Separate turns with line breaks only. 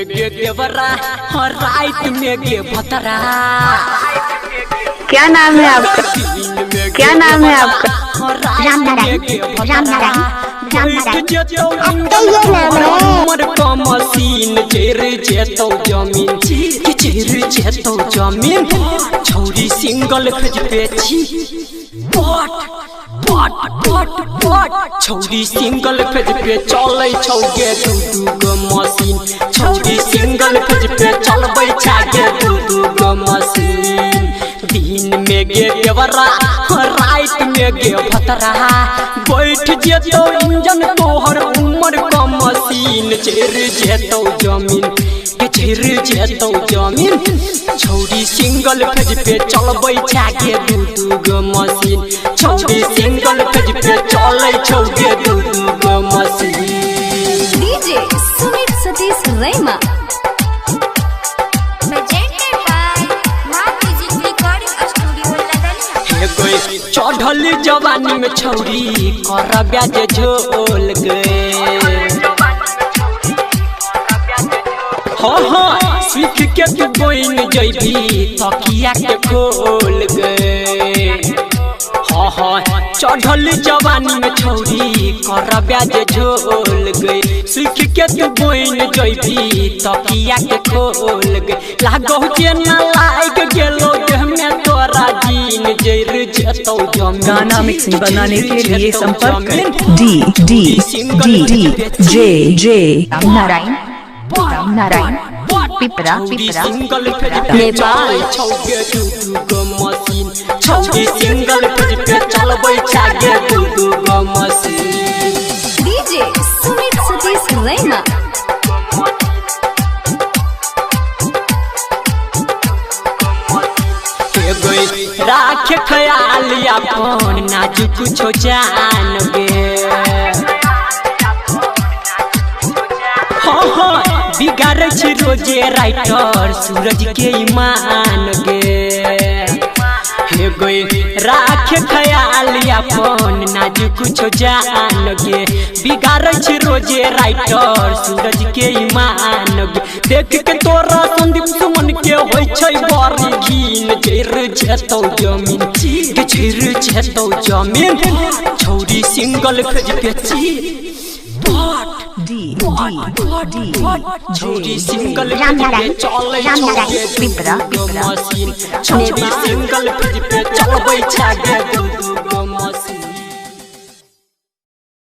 में गे देवरा और रात में गे भतरा।
क्या नाम है आपका? क्या नाम है आपका?
मशीन चेर जेतो जमीन चेर जेतो जमीन छौरी सिंगल फेज पे छी छौरी सिंगल फेज पे चलै छौगे दू गो मशीन छौरी सिंगल फेज पे चलबै छागे दू गो मशीन। दिन में गे देवरा रात में गे भतरा बैठ जेतो इंजन तोहर उमर का मशीन चेर जेतो जमीन चेर जेतो जमीन छौरी सिंगल फेज पे चलबै छागे दू गो मशीन छौरी सिंगल फेज पे चलै छौगे दू गो मशीन।
डीजे सुमित सतीश रैमा
चढ़ल जवानी में छौरी कर ब्याज झोल गए हाँ सीख के तू बोइन जैबी तकिया के खोल गए हाँ चढ़ल जवानी में छौरी कर ब्याज झोल गए सीख के तू बोइन जैबी तकिया के खोल गए लागो जे ना लाग गेलो देह में तोरा जीन जैर जेतो जमीन।
गाना मिक्सिंग बनाने के लिए संपर्क DJ नारायण पिपरा
नेपाल छौगे दू गो मशीन छौरी सिंगल फेज पे चलबै छागे दू गो मशीन।
डीजे सुमित सतीश रैमा
राख ख्याल अपन नाजुक छो जान गे हाँ बिगाड़ छी रोजे राइटर सूरज के ईमान गे हे गई राख ख्याल अपन नाजुक छो जान गे बिगाड़ छी रोजे राइटर सूरज के ईमान गे देख के तोरा संदीप सुमन के होय छै बड़ी घीन चेर जेतो जमीन चेर जेतो जमीन छौरी सिंगल फेज पे छी छौरी सिंगल फेज पे चलै छौगे पिपरा मशीन छौरी सिंगल फेज पे चलबै छागे